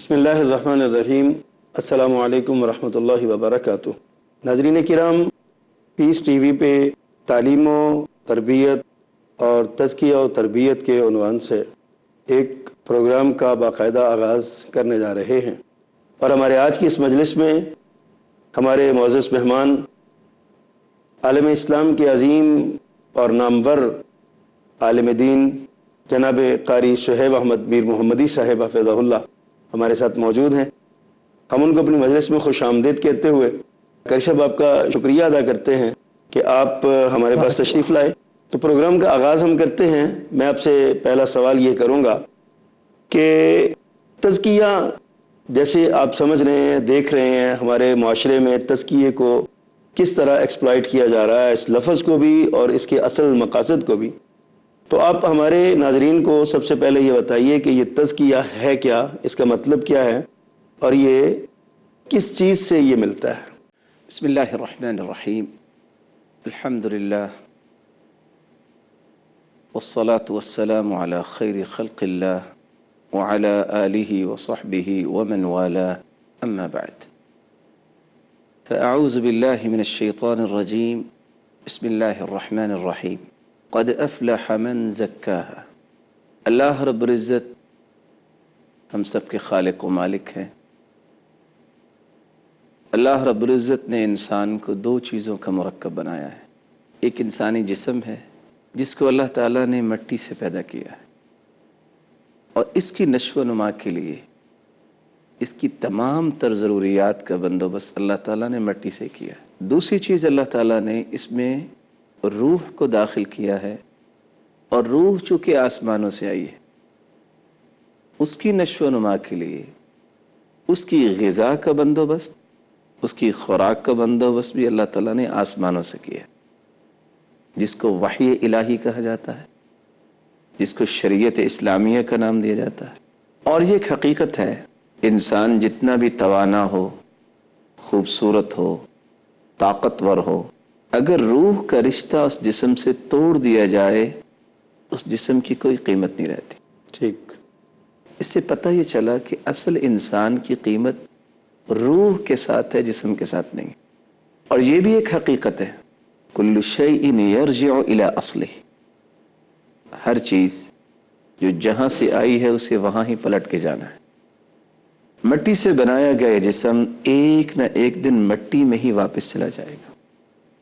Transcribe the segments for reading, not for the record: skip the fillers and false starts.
بسم اللہ الرحمن الرحیم۔ السلام علیکم ورحمۃ اللہ وبرکاتہ۔ ناظرین کرام، پیس ٹی وی پہ تعلیم و تربیت اور تزکیہ و تربیت کے عنوان سے ایک پروگرام کا باقاعدہ آغاز کرنے جا رہے ہیں، اور ہمارے آج کی اس مجلس میں ہمارے معزز مہمان عالم اسلام کے عظیم اور نامور عالم دین جناب قاری شعیب احمد میر محمدی صاحب حفظہ اللہ ہمارے ساتھ موجود ہیں۔ ہم ان کو اپنی مجلس میں خوش آمدید کہتے ہوئے قاری صاحب آپ کا شکریہ ادا کرتے ہیں کہ آپ ہمارے پاس تشریف لائے۔ تو پروگرام کا آغاز ہم کرتے ہیں۔ میں آپ سے پہلا سوال یہ کروں گا کہ تزکیہ، جیسے آپ سمجھ رہے ہیں، دیکھ رہے ہیں ہمارے معاشرے میں تزکیے کو کس طرح ایکسپلائٹ کیا جا رہا ہے، اس لفظ کو بھی اور اس کے اصل مقاصد کو بھی، تو آپ ہمارے ناظرین کو سب سے پہلے یہ بتائیے کہ یہ تزکیہ ہے کیا، اس کا مطلب کیا ہے، اور یہ کس چیز سے یہ ملتا ہے؟ بسم اللہ الرحمن الرحیم، الحمد للہ والصلاة والسلام على خیر خلق اللہ وعلى آلہ وصحبہ ومن والاه اما بعد، فاعوذ باللہ من الشیطان الرجیم، بسم اللہ الرحمن الرحیم، قد افلح من زکاہا۔ اللہ رب العزت ہم سب کے خالق و مالک ہیں۔ اللہ رب العزت نے انسان کو دو چیزوں کا مرکب بنایا ہے۔ ایک انسانی جسم ہے جس کو اللہ تعالیٰ نے مٹی سے پیدا کیا ہے، اور اس کی نشو و نما کے لیے اس کی تمام تر ضروریات کا بندوبست اللہ تعالیٰ نے مٹی سے کیا ہے۔ دوسری چیز اللہ تعالیٰ نے اس میں روح کو داخل کیا ہے، اور روح چونکہ آسمانوں سے آئی ہے، اس کی نشو و نما کے لیے اس کی غذا کا بندوبست، اس کی خوراک کا بندوبست بھی اللہ تعالیٰ نے آسمانوں سے کیا، جس کو وحی الہی کہا جاتا ہے، جس کو شریعت اسلامیہ کا نام دیا جاتا ہے۔ اور یہ ایک حقیقت ہے، انسان جتنا بھی توانا ہو، خوبصورت ہو، طاقتور ہو، اگر روح کا رشتہ اس جسم سے توڑ دیا جائے، اس جسم کی کوئی قیمت نہیں رہتی۔ ٹھیک، اس سے پتہ یہ چلا کہ اصل انسان کی قیمت روح کے ساتھ ہے، جسم کے ساتھ نہیں۔ اور یہ بھی ایک حقیقت ہے، کل شیء یرجع الی اصلہ، ہر چیز جو جہاں سے آئی ہے اسے وہاں ہی پلٹ کے جانا ہے۔ مٹی سے بنایا گیا جسم ایک نہ ایک دن مٹی میں ہی واپس چلا جائے گا۔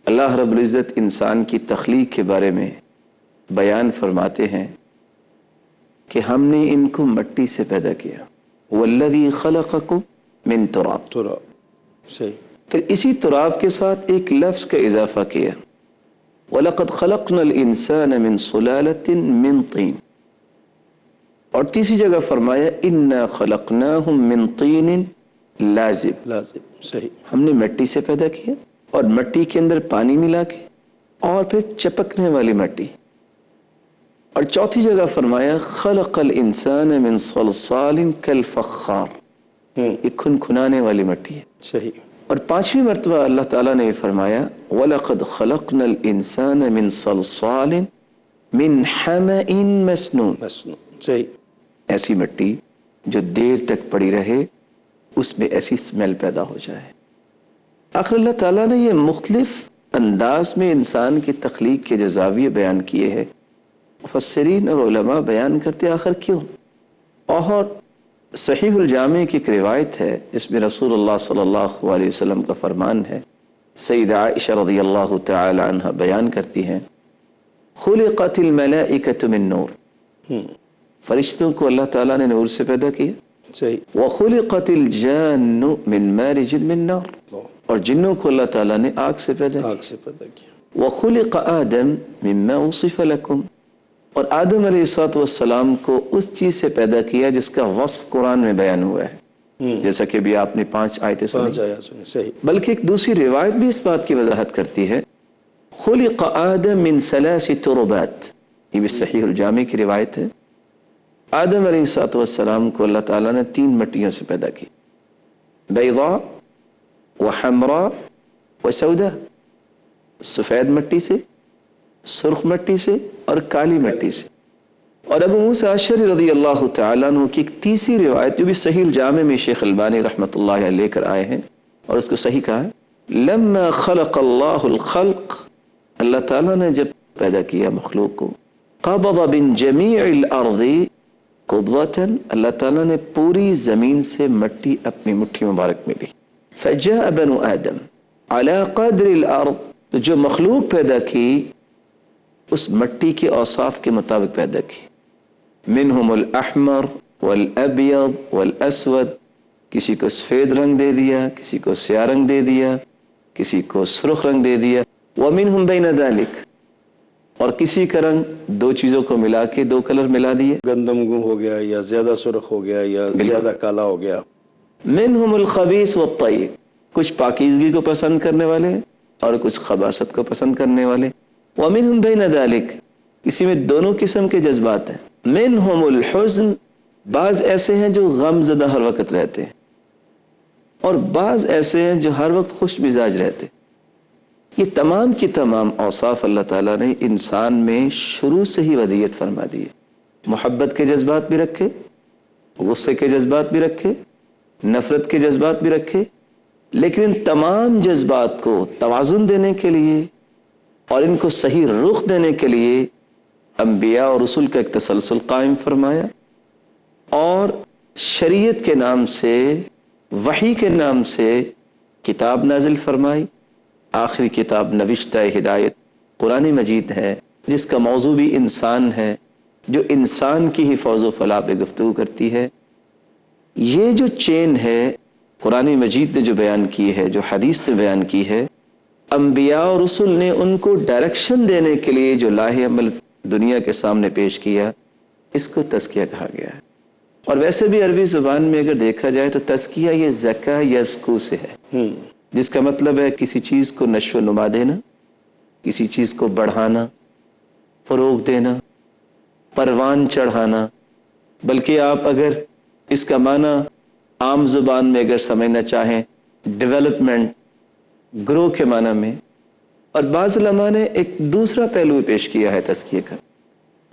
اللہ رب العزت انسان کی تخلیق کے بارے میں بیان فرماتے ہیں کہ ہم نے ان کو مٹی سے پیدا کیا، والذی خلقکم من تراب، صحیح۔ پھر اسی تراب کے ساتھ ایک لفظ کا اضافہ کیا، وَلَقَدْ خَلَقْنَا الْإِنسَانَ مِنْ صُلَالَةٍ مِنْ طِينٍ، اور تیسری جگہ فرمایا إِنَّا خَلَقْنَاهُمْ مِنْ طِينٍ لازب، صحیح۔ ہم نے مٹی سے پیدا کیا، اور مٹی کے اندر پانی ملا کے، اور پھر چپکنے والی مٹی۔ اور چوتھی جگہ فرمایا خلق الانسان من صلصال کالفخار، یہ کھنکھنانے والی مٹی ہے، صحیح۔ اور پانچویں مرتبہ اللہ تعالیٰ نے فرمایا وَلَقَدْ خَلَقْنَا الْإِنسَانَ مِنْ صَلْصَالٍ مِنْ حَمَإٍ مَسْنُونٍ، صحیح۔ ایسی مٹی جو دیر تک پڑی رہے، اس میں ایسی سمیل پیدا ہو جائے۔ آخر اللہ تعالیٰ نے یہ مختلف انداز میں انسان کی تخلیق کے جو زاویے بیان کیے ہیں، مفسرین اور علماء بیان کرتے آخر کیوں۔ اور صحیح الجامع کی ایک روایت ہے جس میں رسول اللہ صلی اللہ علیہ وسلم کا فرمان ہے، سیدہ عائشہ رضی اللہ تعالی عنہ بیان کرتی ہیں، خلقت الملائکۃ من نور، فرشتوں کو اللہ تعالیٰ نے نور سے پیدا کیا، صحیح۔ وخلقت الجان من مارج من نار، اور جنوں کو اللہ تعالیٰ نے آگ سے پیدا کیا، آگ سے پیدا کیا۔ وخلق آدم مما وصف لکم، اور آدم علیہ السلام کو اس چیز سے پیدا کیا جس کا وصف قرآن میں بیان ہوا ہے، جیسا کہ بھی آپ نے 5 آیتیں سنی۔ صحیح۔ بلکہ ایک دوسری روایت بھی اس بات کی وضاحت کرتی ہے، خلق آدم من 3 تربات، یہ بھی صحیح الجامع کی روایت ہے۔ آدم علیہ السلام کو اللہ تعالیٰ نے 3 مٹیوں سے پیدا کی، بیضاء وحمراء وسوداء، سفید مٹی سے، سرخ مٹی سے، اور کالی مٹی سے۔ اور ابو موسیٰ اشعری رضی اللہ تعالیٰ عنہ کی ایک تیسری روایت جو بھی صحیح الجامع میں شیخ البانی رحمۃ اللہ علیہ لے کر آئے ہیں اور اس کو صحیح کہا ہے، لما خلق اللہ الخلق، اللہ تعالیٰ نے جب پیدا کیا مخلوق کو، قبض من جمیع الارض قبضۃ، اللہ تعالیٰ نے پوری زمین سے مٹی اپنی مٹھی مبارک میں لی، فجاء بنو آدم علی قدر الارض، تو جو مخلوق پیدا کی اس مٹی کے اوصاف کے مطابق پیدا کی، منہم الاحمر والابیض والاسود، کسی کو سفید رنگ دے دیا، کسی کو سیاہ رنگ دے دیا، کسی کو سرخ رنگ دے دیا، ومنہم بین ذلک، اور کسی کا رنگ دو چیزوں کو ملا کے دو کلر ملا دیے، گندم گوں ہو گیا یا زیادہ سرخ ہو گیا یا زیادہ کالا ہو گیا۔ منہم الخبیث والطیب، کچھ پاکیزگی کو پسند کرنے والے اور کچھ خباثت کو پسند کرنے والے، ومنہم بین ذلک، کسی میں دونوں قسم کے جذبات ہیں، منہم الحزن، بعض ایسے ہیں جو غم زدہ ہر وقت رہتے ہیں اور بعض ایسے ہیں جو ہر وقت خوش مزاج رہتے ہیں۔ یہ تمام کی تمام اوصاف اللہ تعالیٰ نے انسان میں شروع سے ہی ودیت فرما دی ہے۔ محبت کے جذبات بھی رکھے، غصے کے جذبات بھی رکھے، نفرت کے جذبات بھی رکھے، لیکن ان تمام جذبات کو توازن دینے کے لیے اور ان کو صحیح رخ دینے کے لیے انبیاء اور رسول کا ایک تسلسل قائم فرمایا، اور شریعت کے نام سے، وحی کے نام سے کتاب نازل فرمائی۔ آخری کتاب نوشتہ ہدایت قرآن مجید ہے، جس کا موضوع بھی انسان ہے، جو انسان کی حفاظ و فلاح پہ گفتگو کرتی ہے۔ یہ جو چین ہے قرآن مجید نے جو بیان کی ہے، جو حدیث نے بیان کی ہے، انبیاء اور رسول نے ان کو ڈائریکشن دینے کے لیے جو لاہ عمل دنیا کے سامنے پیش کیا، اس کو تزکیہ کہا گیا ہے۔ اور ویسے بھی عربی زبان میں اگر دیکھا جائے تو تزکیہ یہ زکا یزکو سے ہے، جس کا مطلب ہے کسی چیز کو نشو و نما دینا، کسی چیز کو بڑھانا، فروغ دینا، پروان چڑھانا۔ بلکہ آپ اگر اس کا معنی عام زبان میں اگر سمجھنا چاہیں ڈیولپمنٹ، گرو کے معنی میں، اور بعض علماء نے ایک دوسرا پہلو پیش کیا ہے تزکیے کا،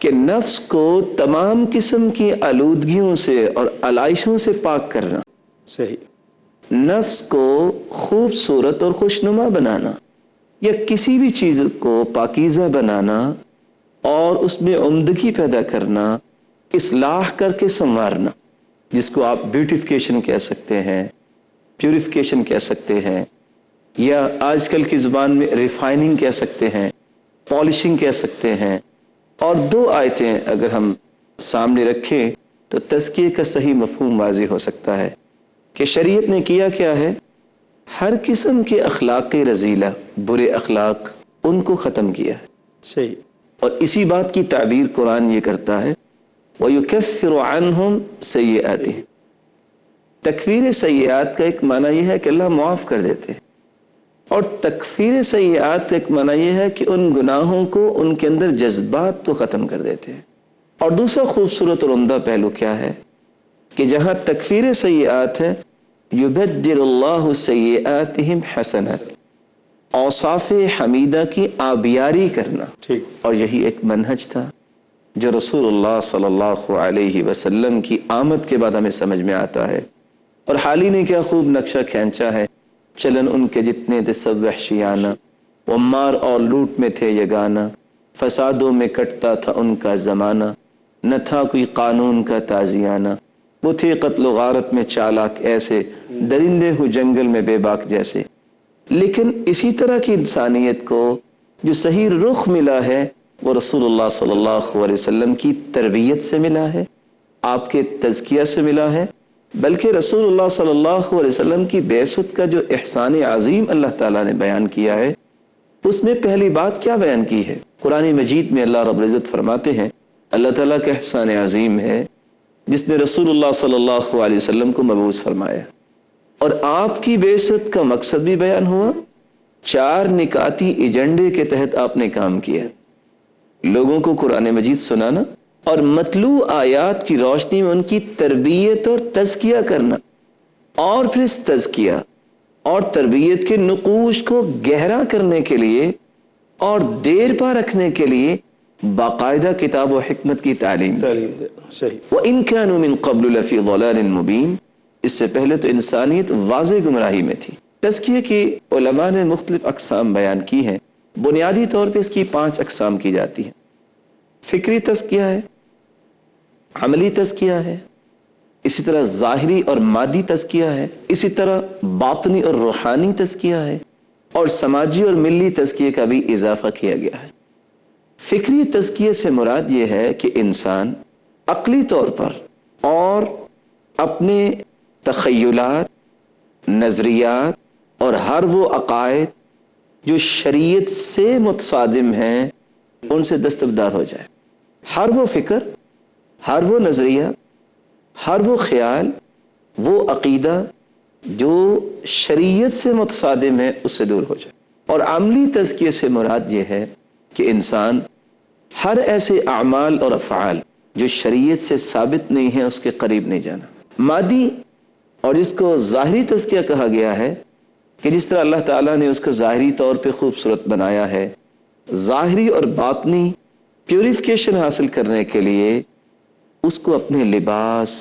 کہ نفس کو تمام قسم کی آلودگیوں سے اور علائشوں سے پاک کرنا، صحیح، نفس کو خوبصورت اور خوشنما بنانا، یا کسی بھی چیز کو پاکیزہ بنانا اور اس میں عمدگی پیدا کرنا، اصلاح کر کے سنوارنا، جس کو آپ بیوٹیفیکیشن کہہ سکتے ہیں، پیوریفیکیشن کہہ سکتے ہیں، یا آج کل کی زبان میں ریفائننگ کہہ سکتے ہیں، پالشنگ کہہ سکتے ہیں۔ اور دو آیتیں اگر ہم سامنے رکھیں تو تزکیے کا صحیح مفہوم واضح ہو سکتا ہے کہ شریعت نے کیا کیا ہے، ہر قسم کے اخلاقی رذیلہ، برے اخلاق، ان کو ختم کیا ہے۔ صحیح، اور اسی بات کی تعبیر قرآن یہ کرتا ہے وَيُكَفِّرُ عَنْهُمْ سَيِّئَاتِهِمْ، تکفیر سیئات کا ایک معنی یہ ہے کہ اللہ معاف کر دیتے ہیں، اور تکفیر سیئات کا ایک معنی یہ ہے کہ ان گناہوں کو، ان کے اندر جذبات کو ختم کر دیتے ہیں۔ اور دوسرا خوبصورت اور عمدہ پہلو کیا ہے کہ جہاں تکفیر سیئات ہے، یبدل اللہ سیئاتہم حسنات، اوصاف حمیدہ کی آبیاری کرنا۔ ٹھیک، اور یہی ایک منہج تھا جو رسول اللہ صلی اللہ علیہ وسلم کی آمد کے بعد ہمیں سمجھ میں آتا ہے۔ اور حال ہی نے کیا خوب نقشہ کھینچا ہے، چلن ان کے جتنے تھے سب وحشیانہ، وہ مار اور لوٹ میں تھے یگانہ، فسادوں میں کٹتا تھا ان کا زمانہ، نہ تھا کوئی قانون کا تازیانہ، وہ تھے قتل و غارت میں چالاک ایسے، درندے ہو جنگل میں بے باک جیسے۔ لیکن اسی طرح کی انسانیت کو جو صحیح رخ ملا ہے وہ رسول اللہ صلی اللہ علیہ وسلم کی تربیت سے ملا ہے، آپ کے تزکیہ سے ملا ہے، بلکہ رسول اللہ صلی اللہ علیہ وسلم کی بعثت کا جو احسان عظیم اللہ تعالیٰ نے بیان کیا ہے، اس میں پہلی بات کیا بیان کی ہے؟ قرآن مجید میں اللہ رب العزت فرماتے ہیں اللہ تعالیٰ کا احسان عظیم ہے جس نے رسول اللہ صلی اللہ علیہ وسلم کو مبعوث فرمایا، اور آپ کی بعثت کا مقصد بھی بیان ہوا، 4 نکاتی ایجنڈے کے تحت آپ نے کام کیا، لوگوں کو قرآن مجید سنانا اور مطلوع آیات کی روشنی میں ان کی تربیت اور تزکیہ کرنا، اور پھر اس تزکیہ اور تربیت کے نقوش کو گہرا کرنے کے لیے اور دیر پا رکھنے کے لیے باقاعدہ کتاب و حکمت کی تعلیم دے صحیح. وَإِن كَانُوا مِن قَبْلُ لَفِي ضَلَالٍ مُبِينٍ. اس سے پہلے تو انسانیت واضح گمراہی میں تھی. تزکیے کی علماء نے مختلف اقسام بیان کی ہیں. بنیادی طور پہ اس کی 5 اقسام کی جاتی ہیں. فکری تزکیہ ہے، عملی تزکیہ ہے، اسی طرح ظاہری اور مادی تزکیہ ہے، اسی طرح باطنی اور روحانی تزکیہ ہے، اور سماجی اور ملی تزکیے کا بھی اضافہ کیا گیا ہے. فکری تزکیے سے مراد یہ ہے کہ انسان عقلی طور پر اور اپنے تخیلات، نظریات اور ہر وہ عقائد جو شریعت سے متصادم ہیں ان سے دستبردار ہو جائے. ہر وہ فکر، ہر وہ نظریہ، ہر وہ خیال، وہ عقیدہ جو شریعت سے متصادم ہے اس سے دور ہو جائے. اور عملی تزکیے سے مراد یہ ہے کہ انسان ہر ایسے اعمال اور افعال جو شریعت سے ثابت نہیں ہیں اس کے قریب نہیں جانا. مادی اور جس کو ظاہری تزکیہ کہا گیا ہے کہ جس طرح اللہ تعالیٰ نے اس کو ظاہری طور پہ خوبصورت بنایا ہے، ظاہری اور باطنی پیوریفیکیشن حاصل کرنے کے لیے اس کو اپنے لباس،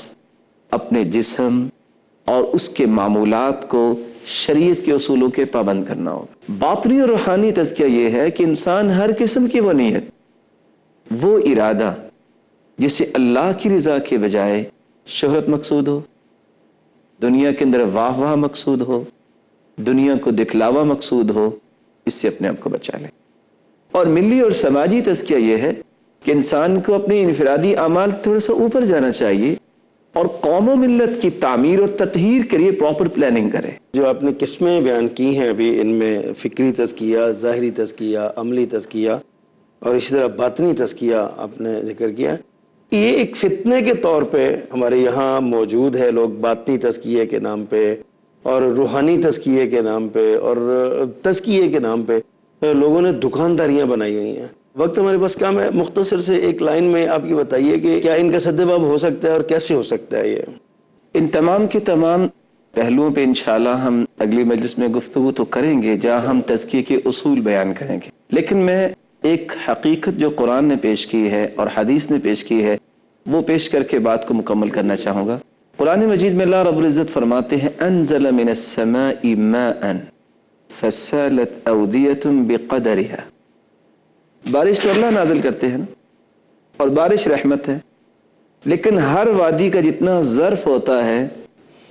اپنے جسم اور اس کے معمولات کو شریعت کے اصولوں کے پابند کرنا ہوگا. باطنی اور روحانی تزکیہ یہ ہے کہ انسان ہر قسم کی وہ نیت، وہ ارادہ جسے اللہ کی رضا کے بجائے شہرت مقصود ہو، دنیا کے اندر واہ واہ مقصود ہو، دنیا کو دکھلاوا مقصود ہو، اس سے اپنے آپ کو بچا لے. اور ملی اور سماجی تزکیہ یہ ہے کہ انسان کو اپنی انفرادی اعمال تھوڑا سا اوپر جانا چاہیے اور قوم و ملت کی تعمیر اور تطہیر کے لیے پراپر پلاننگ کرے. جو آپ نے قسمیں بیان کی ہیں ابھی، ان میں فکری تزکیہ، ظاہری تزکیہ، عملی تزکیہ اور اسی طرح باطنی تزکیہ آپ نے ذکر کیا. یہ ایک فتنے کے طور پہ ہمارے یہاں موجود ہے. لوگ باطنی تزکیے کے نام پہ اور روحانی تزکیے کے نام پہ اور تزکیے کے نام پہ لوگوں نے دکانداریاں بنائی ہوئی ہیں. وقت ہمارے پاس کم ہے، مختصر سے ایک لائن میں آپ کی بتائیے کہ کیا ان کا سدباب ہو سکتا ہے اور کیسے ہو سکتا ہے؟ یہ ان تمام کے تمام پہلوؤں پہ انشاءاللہ ہم اگلی مجلس میں گفتگو تو کریں گے جہاں ہم تزکیے کے اصول بیان کریں گے. لیکن میں ایک حقیقت جو قرآن نے پیش کی ہے اور حدیث نے پیش کی ہے وہ پیش کر کے بات کو مکمل کرنا چاہوں گا. قرآن مجید میں اللہ رب العزت فرماتے ہیں انزل من السماء ماء فسالت اودیۃ بقدرها. بارش تو اللہ نازل کرتے ہیں اور بارش رحمت ہے، لیکن ہر وادی کا جتنا ظرف ہوتا ہے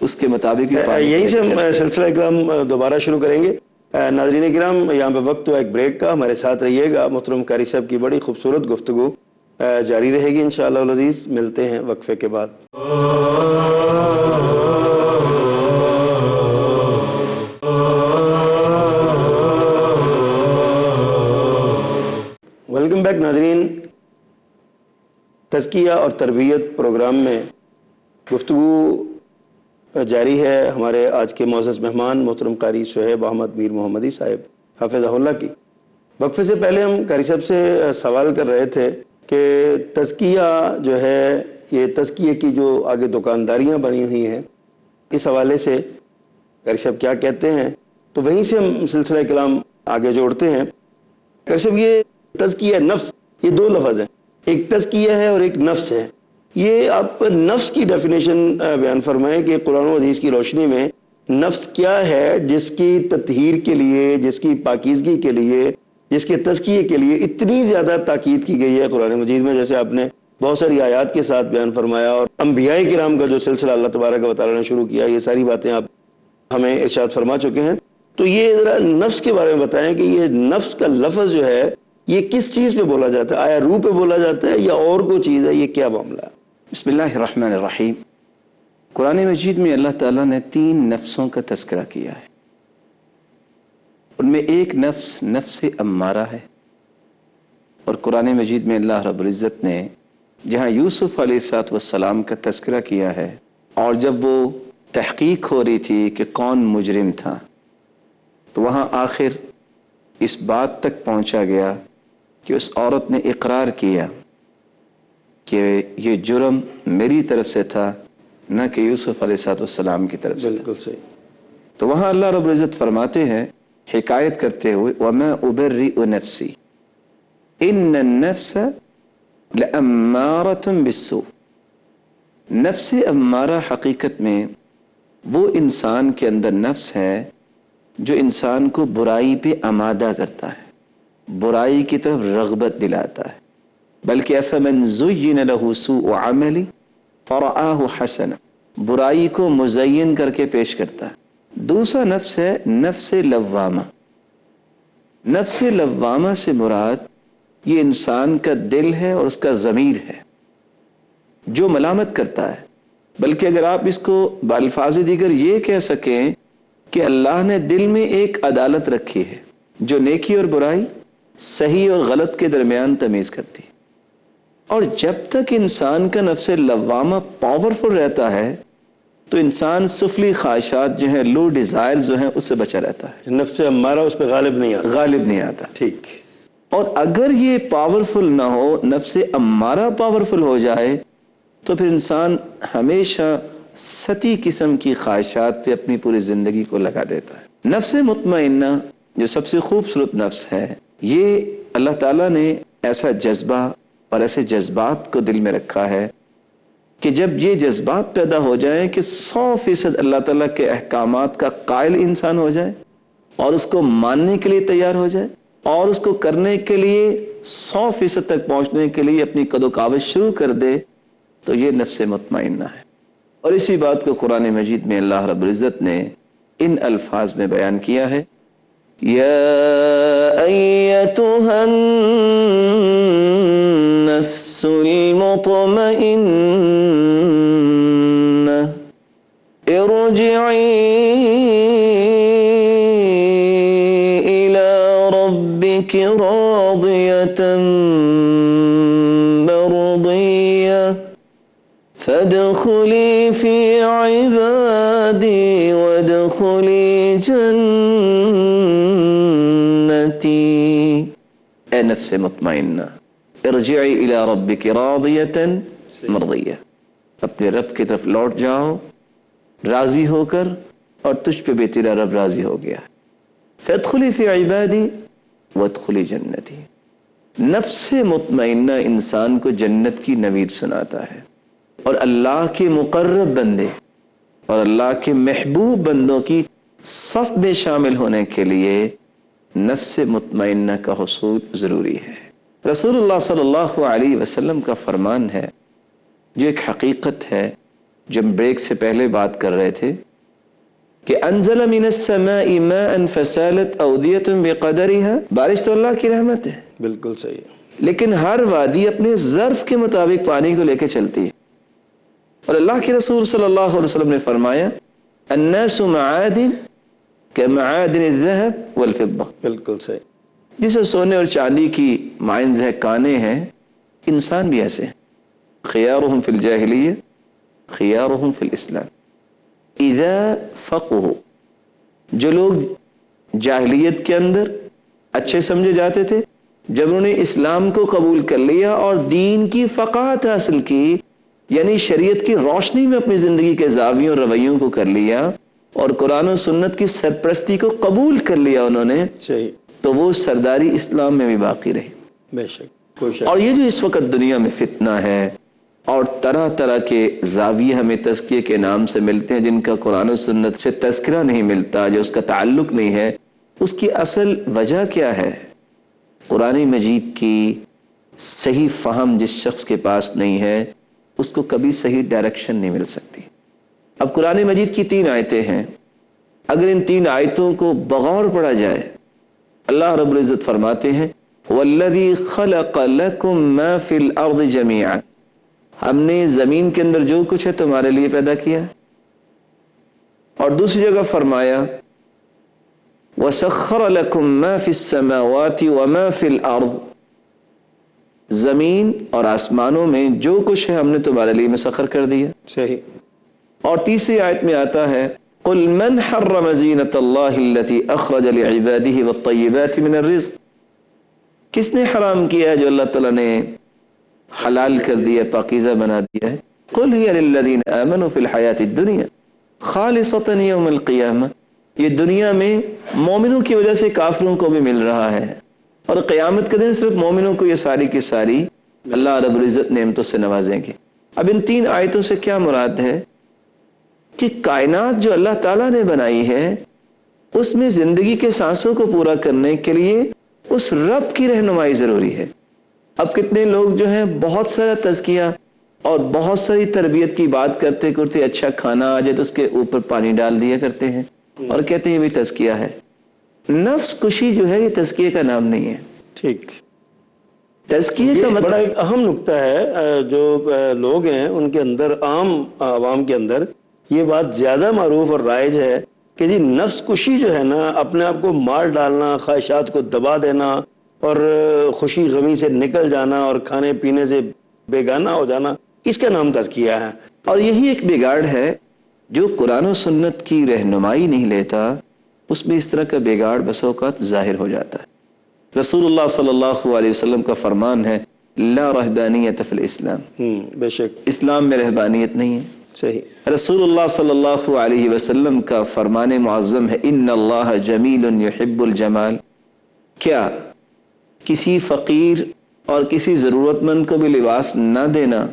اس کے مطابق یہیں سے ہم سلسلہ کرام دوبارہ شروع کریں گے. ناظرین کرام، یہاں پہ وقت ہوا ایک بریک کا، ہمارے ساتھ رہیے گا. محترم قاری صاحب کی بڑی خوبصورت گفتگو جاری رہے گی انشاءاللہ العزیز. ملتے ہیں وقفے کے بعد. ویلکم بیک ناظرین. تزکیہ اور تربیت پروگرام میں گفتگو جاری ہے. ہمارے آج کے معزز مہمان محترم قاری شعیب احمد میر محمدی صاحب حافظہ اللہ کی. وقفے سے پہلے ہم قاری صاحب سے سوال کر رہے تھے کہ تزکیہ جو ہے، یہ تزکیے کی جو آگے دکانداریاں بنی ہوئی ہیں، اس حوالے سے قاری صاحب کیا کہتے ہیں، تو وہیں سے ہم سلسلہ کلام آگے جوڑتے ہیں. قاری صاحب، یہ تزکیہ نفس، یہ دو لفظ ہیں، ایک تزکیہ ہے اور ایک نفس ہے. یہ آپ نفس کی ڈیفینیشن بیان فرمائیں کہ قرآن و حدیث کی روشنی میں نفس کیا ہے جس کی تطہیر کے لیے، جس کی پاکیزگی کے لیے، جس کے تزکیے کے لیے اتنی زیادہ تاکید کی گئی ہے قرآن مجید میں، جیسے آپ نے بہت ساری آیات کے ساتھ بیان فرمایا. اور انبیاء کرام کا جو سلسلہ اللہ تبارک و تعالیٰ نے شروع کیا، یہ ساری باتیں آپ ہمیں ارشاد فرما چکے ہیں. تو یہ ذرا نفس کے بارے میں بتائیں کہ یہ نفس کا لفظ جو ہے یہ کس چیز پہ بولا جاتا ہے؟ آیا روح پہ بولا جاتا ہے یا اور کوئی چیز ہے؟ یہ کیا معاملہ ہے؟ بسم اللہ الرحمن الرحیم. قرآن مجید میں اللہ تعالیٰ نے 3 نفسوں کا تذکرہ کیا ہے. ان میں ایک نفس نفس امارہ ہے، اور قرآن مجید میں اللہ رب العزت نے جہاں یوسف علیہ السلام کا تذکرہ کیا ہے، اور جب وہ تحقیق ہو رہی تھی کہ کون مجرم تھا، تو وہاں آخر اس بات تک پہنچا گیا کہ اس عورت نے اقرار کیا کہ یہ جرم میری طرف سے تھا، نہ کہ یوسف علیہ السلام کی طرف سے. بالکل صحیح. تو وہاں اللہ رب العزت فرماتے ہیں حکایت کرتے ہوئے وَمَا أُبَرِّئُ نَفْسِي، ان النفس لامارۃ بالسوء، نفس امارہ حقیقت میں وہ انسان کے اندر نفس ہے جو انسان کو برائی پہ آمادہ کرتا ہے، برائی کی طرف رغبت دلاتا ہے۔ بلکہ افمن زین لہ سوء عمل فرآہ حسنا، برائی کو مزین کر کے پیش کرتا ہے۔ دوسرا نفس ہے نفس لوامہ۔ نفس لوامہ سے مراد یہ انسان کا دل ہے اور اس کا ضمیر ہے جو ملامت کرتا ہے۔ بلکہ اگر آپ اس کو بالفاظ دیگر یہ کہہ سکیں کہ اللہ نے دل میں ایک عدالت رکھی ہے جو نیکی اور برائی، صحیح اور غلط کے درمیان تمیز کرتی ہے، اور جب تک انسان کا نفس لوامہ پاورفل رہتا ہے تو انسان سفلی خواہشات جو ہیں، لو ڈیزائر جو ہیں، اس سے بچا رہتا ہے، نفس امارہ اس پہ غالب نہیں آتا۔ ٹھیک۔ اور اگر یہ پاورفل نہ ہو، نفس امارہ پاورفل ہو جائے تو پھر انسان ہمیشہ سطحی قسم کی خواہشات پہ اپنی پوری زندگی کو لگا دیتا ہے۔ نفس مطمئنہ جو سب سے خوبصورت نفس ہے، یہ اللہ تعالیٰ نے ایسا جذبہ اور ایسے جذبات کو دل میں رکھا ہے کہ جب یہ جذبات پیدا ہو جائیں کہ 100% اللہ تعالیٰ کے احکامات کا قائل انسان ہو جائے اور اس کو ماننے کے لیے تیار ہو جائے اور اس کو کرنے کے لیے 100% تک پہنچنے کے لیے اپنی قد و کاوش شروع کر دے، تو یہ نفس مطمئنہ ہے۔ اور اسی بات کو قرآن مجید میں اللہ رب العزت نے ان الفاظ میں بیان کیا ہے، یا ایتھا النفس المطمئنہ ارجعی الی ربک راضیۃ مرضیہ فادخلی فی عبادی وادخلی جنتی۔ اے نفس مطمئنہ، ارجعی الی ربک راضیۃ مرضیہ، اپنے رب کی طرف لوٹ جاؤ راضی ہو کر، اور تجھ پہ بھی تیرا رب راضی ہو گیا۔ فادخلی فی عبادی وادخلی جنتی۔ نفس مطمئنہ انسان کو جنت کی نوید سناتا ہے، اور اللہ کے مقرب بندے اور اللہ کے محبوب بندوں کی صف میں شامل ہونے کے لیے نفس مطمئنہ کا حصول ضروری ہے۔ رسول اللہ صلی اللہ علیہ وسلم کا فرمان ہے جو ایک حقیقت ہے، جب بریک سے پہلے بات کر رہے تھے، کہ انزل من السماء ماء فسالت اودیۃ بقدرها، بارش تو اللہ کی رحمت ہے، بالکل صحیح، لیکن ہر وادی اپنے ظرف کے مطابق پانی کو لے کے چلتی ہے۔ اور اللہ کے رسول صلی اللہ علیہ وسلم نے فرمایا الناس معادن كمعادن الذهب والفضة، بالکل صحیح۔ جسے سونے اور چاندی کی مائنز ہے، کانے ہیں، انسان بھی ایسے ہیں۔ خیارهم فی الجاہلیہ خیارهم فی الاسلام اذا فقہوا، جو لوگ جاہلیت کے اندر اچھے سمجھے جاتے تھے، جب انہوں نے اسلام کو قبول کر لیا اور دین کی فقاہت حاصل کی، یعنی شریعت کی روشنی میں اپنی زندگی کے زاویوں اور رویوں کو کر لیا اور قرآن و سنت کی سرپرستی کو قبول کر لیا انہوں نے، صحیح، تو وہ سرداری اسلام میں بھی باقی رہی۔ بے شک، کوئی شک۔ اور یہ جو اس وقت دنیا میں فتنہ ہے اور طرح طرح کے زاویے ہمیں تزکیے کے نام سے ملتے ہیں، جن کا قرآن و سنت سے تذکرہ نہیں ملتا، جو اس کا تعلق نہیں ہے، اس کی اصل وجہ کیا ہے؟ قرآن مجید کی صحیح فہم جس شخص کے پاس نہیں ہے، اس کو کبھی صحیح ڈائریکشن نہیں مل سکتی۔ اب قرآن مجید کی 3 آیتیں ہیں، اگر ان 3 آیتوں کو بغور پڑھا جائے، اللہ رب العزت فرماتے ہیں وَالَّذِي خَلَقَ لَكُم مَّا فِي الْأَرْضِ جَمِيعًا، ہم نے زمین کے اندر جو کچھ ہے تمہارے لیے پیدا کیا۔ اور دوسری جگہ فرمایا وَسَخَّرَ لَكُم مَّا فِي السَّمَاوَاتِ وَمَا فِي الْأَرْضِ، زمین اور آسمانوں میں جو کچھ ہے ہم نے تمہارے لیے مسخر کر دیا۔ صحیح۔ اور تیسری آیت میں آتا ہے قُلْ مَنْ حَرَّمَ زِينَةَ اللَّهِ الَّتِي أَخْرَجَ لِعِبَادِهِ وَالطَّيِّبَاتِ مِنَ الرِّزْقِ، کس نے حرام کیا ہے جو اللہ تعالیٰ نے حلال کر دیا، پاکیزہ بنا دیا ہے؟ قُلْ هِيَ لِلَّذِينَ آمَنُوا فِي الْحَيَاةِ الدُّنْيَا خَالِصَةً يَوْمَ الْقِيَامَةِ، یہ دنیا میں مومنوں کی وجہ سے کافروں کو بھی مل رہا ہے، اور قیامت کے دن صرف مومنوں کو یہ ساری کی ساری اللہ رب العزت نعمتوں سے نوازیں گے۔ اب ان 3 آیتوں سے کیا مراد ہے کہ کائنات جو اللہ تعالیٰ نے بنائی ہے اس میں زندگی کے سانسوں کو پورا کرنے کے لیے اس رب کی رہنمائی ضروری ہے۔ اب کتنے لوگ جو ہیں بہت سارا تزکیہ اور بہت ساری تربیت کی بات کرتے کرتے اچھا کھانا آ جائے تو اس کے اوپر پانی ڈال دیا کرتے ہیں اور کہتے ہیں یہ بھی تزکیہ ہے۔ نفس کشی جو ہے یہ تزکیے کا نام نہیں ہے۔ ٹھیک، تزکیے کا یہ بڑا مطلب ایک اہم نقطہ ہے، جو لوگ ہیں ان کے اندر، عام عوام کے اندر یہ بات زیادہ معروف اور رائج ہے کہ جی نفس کشی جو ہے نا، اپنے آپ کو مار ڈالنا، خواہشات کو دبا دینا اور خوشی غمی سے نکل جانا اور کھانے پینے سے بیگانہ ہو جانا، اس کا نام تزکیہ ہے۔ اور یہی ایک بگاڑ ہے جو قرآن و سنت کی رہنمائی نہیں لیتا، اس میں اس طرح کا بگاڑ بس اوقات ظاہر ہو جاتا ہے۔ رسول اللہ صلی اللہ علیہ وسلم کا فرمان ہے لا رہبانیت فی الاسلام، بے شک، اسلام میں رہبانیت نہیں ہے۔ صحیح۔ رسول اللہ صلی اللہ علیہ وسلم کا فرمان معظم ہے ان اللہ جمیل یحب الجمال۔ کیا کسی فقیر اور کسی ضرورت مند کو بھی لباس نہ دینا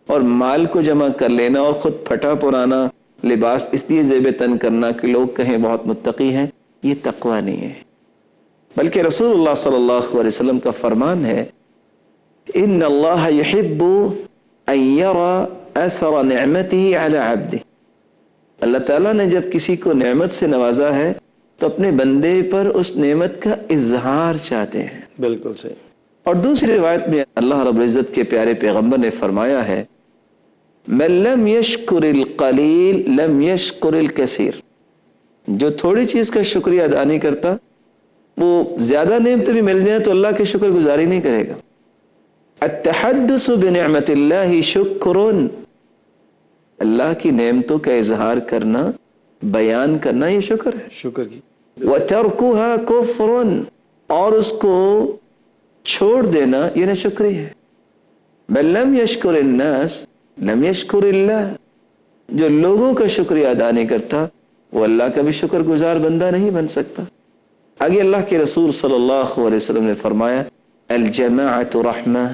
اور مال کو جمع کر لینا اور خود پھٹا پرانا لباس اس لیے زیب تن کرنا کہ لوگ کہیں بہت متقی ہیں، یہ تقوی نہیں ہے، بلکہ رسول اللہ صلی اللہ علیہ وسلم کا فرمان ہے ان اللہ یحب ان یرى اثر نعمته علی عبدہ۔ اللہ تعالیٰ نے جب کسی کو نعمت سے نوازا ہے تو اپنے بندے پر اس نعمت کا اظہار چاہتے ہیں۔ بالکل صحیح۔ اور دوسری روایت میں اللہ رب العزت کے پیارے پیغمبر نے فرمایا ہے من لم یشکر القلیل لم یشکر الکثیر، جو تھوڑی چیز کا شکریہ ادا نہیں کرتا وہ زیادہ نعمتیں بھی مل جائیں تو اللہ کے شکر گزاری نہیں کرے گا۔ التحدث بنعمت اللہ شکر، اللہ کی نعمتوں کا اظہار کرنا، بیان کرنا یہ شکر ہے۔ شکر کی۔ وَتَرْكُهَا كُفْرٌ، اور اس کو چھوڑ دینا یہ ناشکری ہے۔ بل لم یشکر الناس لم یشکر اللہ، جو لوگوں کا شکریہ ادا نہیں کرتا وہ اللہ کا بھی شکر گزار بندہ نہیں بن سکتا۔ آگے اللہ کے رسول صلی اللہ علیہ وسلم نے فرمایا الجماعت رحمہ،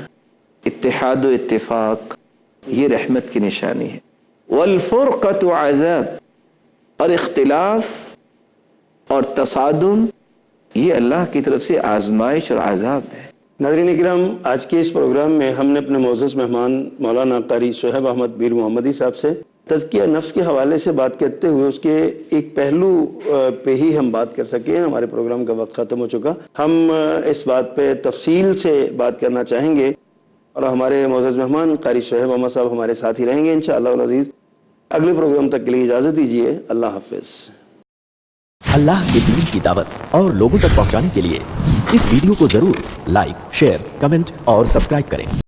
اتحاد و اتفاق یہ رحمت کی نشانی ہے، والفرقۃ عذاب، اور اختلاف اور تصادم یہ اللہ کی طرف سے آزمائش اور عذاب ہے۔ ناظرین کرام، آج کے اس پروگرام میں ہم نے اپنے معزز مہمان مولانا قاری شعیب احمد میر محمدی صاحب سے تزکیہ نفس کے حوالے سے بات کرتے ہوئے اس کے ایک پہلو پہ ہی ہم بات کر سکے ہیں۔ ہمارے پروگرام کا وقت ختم ہو چکا، ہم اس بات پہ تفصیل سے بات کرنا چاہیں گے اور ہمارے معزز مہمان قاری شعیب احمد صاحب ہمارے ساتھ ہی رہیں گے انشاءاللہ العزیز۔ اگلے پروگرام تک کے لیے اجازت دیجیے، اللہ حافظ۔ اللہ کے دین کی دعوت اور لوگوں تک پہنچانے کے لیے اس ویڈیو کو ضرور لائک، شیئر، کمنٹ اور سبسکرائب کریں۔